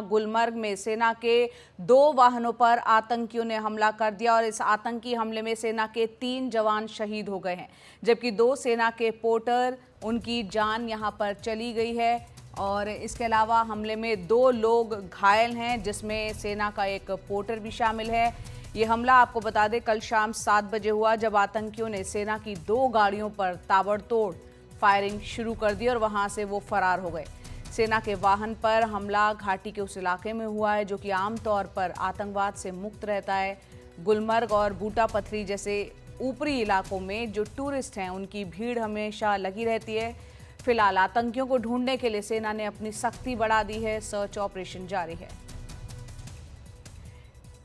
गुलमर्ग में सेना के 2 वाहनों पर आतंकियों ने हमला कर दिया और इस आतंकी हमले में सेना के 3 जवान शहीद हो गए हैं, जबकि 2 सेना के पोर्टर उनकी जान यहां पर चली गई है। और इसके अलावा हमले में 2 लोग घायल हैं, जिसमें सेना का एक पोर्टर भी शामिल है। ये हमला आपको बता दें कल शाम 7 बजे हुआ, जब आतंकियों ने सेना की 2 गाड़ियों पर ताबड़तोड़ फायरिंग शुरू कर दी और वहां से वो फरार हो गए। सेना के वाहन पर हमला घाटी के उस इलाके में हुआ है जो कि आमतौर पर आतंकवाद से मुक्त रहता है। गुलमर्ग और बूटा पथरी जैसे ऊपरी इलाकों में जो टूरिस्ट हैं उनकी भीड़ हमेशा लगी रहती है। फिलहाल आतंकियों को ढूंढने के लिए सेना ने अपनी सख्ती बढ़ा दी है, सर्च ऑपरेशन जारी है।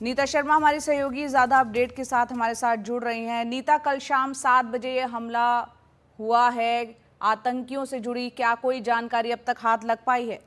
नीता शर्मा हमारी सहयोगी ज्यादा अपडेट के साथ हमारे साथ जुड़ रही हैं। नीता, कल शाम 7 बजे ये हमला हुआ है, आतंकियों से जुड़ी क्या कोई जानकारी अब तक हाथ लग पाई है?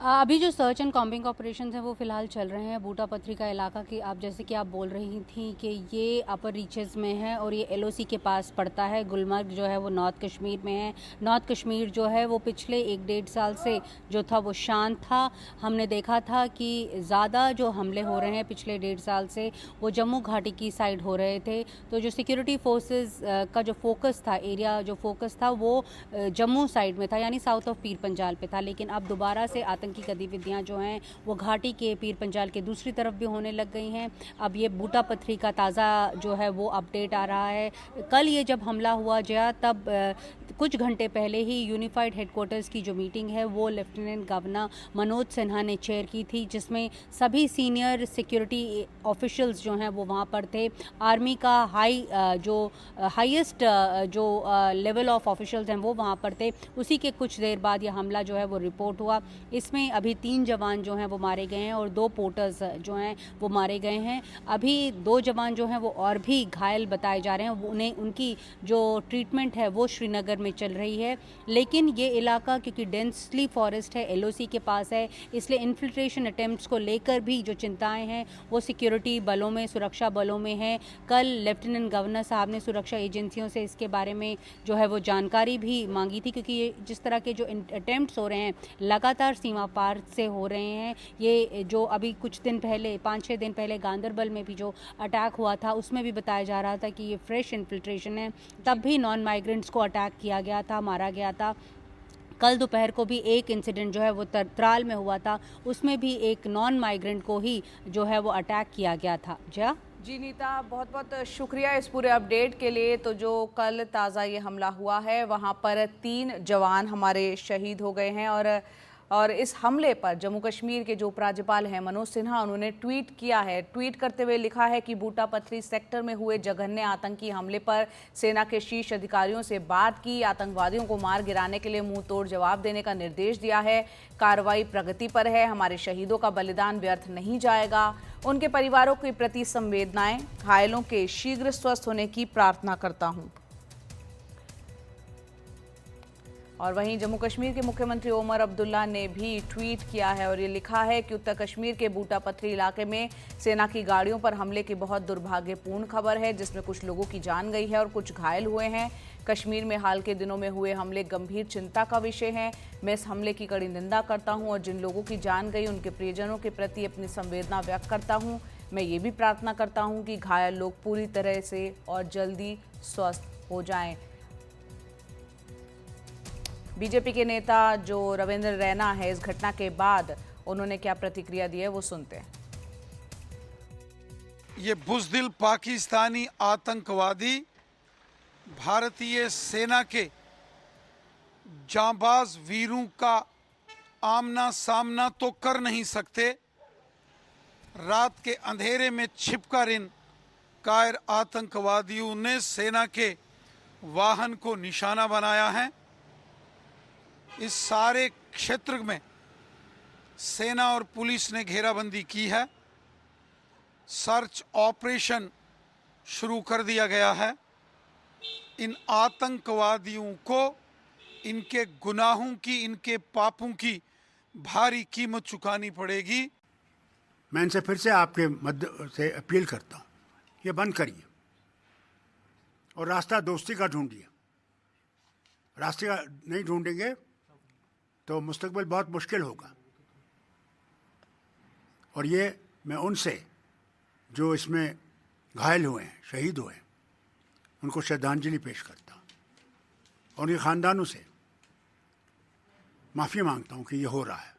अभी जो सर्च एंड कॉम्बिंग ऑपरेशंस हैं वो फिलहाल चल रहे हैं बूटा पथरी का इलाका की। आप जैसे कि आप बोल रही थी कि ये अपर रीचेस में है और ये एलओसी के पास पड़ता है। गुलमर्ग जो है वो नॉर्थ कश्मीर में है। नॉर्थ कश्मीर जो है वो पिछले 1-1.5 साल से जो था वो शांत था। हमने देखा था कि ज़्यादा जो हमले हो रहे हैं पिछले 1.5 साल से वो जम्मू घाटी की साइड हो रहे थे। तो जो सिक्योरिटी फोर्सेस का जो फोकस था, एरिया जो फोकस था वो जम्मू साइड में था, यानी साउथ ऑफ पीर पंजाल पे था। लेकिन अब दोबारा से आतंकी गतिविधियां जो हैं वो घाटी के पीर पंजाल के दूसरी तरफ भी होने लग गई हैं। अब ये बूटा पथरी का ताज़ा जो है वो अपडेट आ रहा है। कल ये जब हमला हुआ जया तब कुछ घंटे पहले ही यूनिफाइड हेडक्वार्टर्स की जो मीटिंग है वो लेफ्टिनेंट गवर्नर मनोज सिन्हा ने चेयर की थी, जिसमें सभी सीनियर सिक्योरिटी ऑफिशियल्स जो हैं वो वहाँ पर थे। आर्मी का हाईएस्ट जो लेवल ऑफ ऑफिशियल्स हैं वो वहाँ पर थे। उसी के कुछ देर बाद यह हमला जो है वो रिपोर्ट हुआ। इसमें अभी 3 जवान जो हैं वो मारे गए हैं और 2 पोर्टर्स जो हैं वो मारे गए हैं। अभी 2 जवान जो हैं वो और भी घायल बताए जा रहे हैं। उन्हें उनकी जो ट्रीटमेंट है वो श्रीनगर में चल रही है। लेकिन ये इलाका क्योंकि डेंसली फॉरेस्ट है, एलओसी के पास है, इसलिए इन्फिल्ट्रेशन अटेम्प्ट्स को लेकर भी जो चिंताएं हैं वो सिक्योरिटी बलों में, सुरक्षा बलों में है। कल लेफ्टिनेंट गवर्नर साहब ने सुरक्षा एजेंसियों से इसके बारे में जो है वो जानकारी भी मांगी थी, क्योंकि ये जिस तरह के जो अटेम्प्ट्स हो रहे हैं लगातार सीमा पार से हो रहे हैं। ये जो अभी कुछ दिन पहले 5-6 दिन पहले गांदरबल में भी जो अटैक हुआ था उसमें भी बताया जा रहा था कि ये फ्रेश इन्फिल्ट्रेशन है। तब भी नॉन माइग्रेंट्स को अटैक किया गया था, मारा गया था। कल दोपहर को भी एक इंसिडेंट जो है वो त्राल में हुआ था, उसमें भी एक नॉन माइग्रेंट को ही जो है वो अटैक किया गया था। जी नीता, बहुत बहुत शुक्रिया इस पूरे अपडेट के लिए। तो जो कल ताज़ा ये हमला हुआ है वहाँ पर 3 जवान हमारे शहीद हो गए हैं और इस हमले पर जम्मू कश्मीर के जो उपराज्यपाल हैं मनोज सिन्हा, उन्होंने ट्वीट किया है। ट्वीट करते हुए लिखा है कि बूटा पथरी सेक्टर में हुए जघन्य आतंकी हमले पर सेना के शीर्ष अधिकारियों से बात की, आतंकवादियों को मार गिराने के लिए मुंह तोड़ जवाब देने का निर्देश दिया है। कार्रवाई प्रगति पर है, हमारे शहीदों का बलिदान व्यर्थ नहीं जाएगा। उनके परिवारों के प्रति संवेदनाएं, घायलों के शीघ्र स्वस्थ होने की प्रार्थना करता हूं। और वहीं जम्मू कश्मीर के मुख्यमंत्री ओमर अब्दुल्ला ने भी ट्वीट किया है और ये लिखा है कि उत्तर कश्मीर के बूटा पथरी इलाके में सेना की गाड़ियों पर हमले की बहुत दुर्भाग्यपूर्ण खबर है, जिसमें कुछ लोगों की जान गई है और कुछ घायल हुए हैं। कश्मीर में हाल के दिनों में हुए हमले गंभीर चिंता का विषय हैं। मैं इस हमले की कड़ी निंदा करता हूं और जिन लोगों की जान गई उनके प्रियजनों के प्रति अपनी संवेदना व्यक्त करता हूं। मैं ये भी प्रार्थना करता हूं कि घायल लोग पूरी तरह से और जल्दी स्वस्थ हो जाएं। बीजेपी के नेता जो रविंद्र रैना है, इस घटना के बाद उन्होंने क्या प्रतिक्रिया दी है वो सुनते हैं। ये बुज़दिल पाकिस्तानी आतंकवादी भारतीय सेना के जांबाज वीरों का आमना सामना तो कर नहीं सकते, रात के अंधेरे में छिपकर इन कायर आतंकवादियों ने सेना के वाहन को निशाना बनाया है। इस सारे क्षेत्र में सेना और पुलिस ने घेराबंदी की है, सर्च ऑपरेशन शुरू कर दिया गया है। इन आतंकवादियों को इनके गुनाहों की, इनके पापों की भारी कीमत चुकानी पड़ेगी। मैं इनसे फिर से आपके मध्य से अपील करता हूँ, ये बंद करिए और रास्ता दोस्ती का ढूंढिए। रास्ते नहीं ढूंढेंगे तो मुस्तकबिल बहुत मुश्किल होगा। और ये मैं उनसे जो इसमें घायल हुए हैं, शहीद हुए हैं, उनको श्रद्धांजलि पेश करता हूँ और उनके ख़ानदानों से माफ़ी मांगता हूँ कि ये हो रहा है।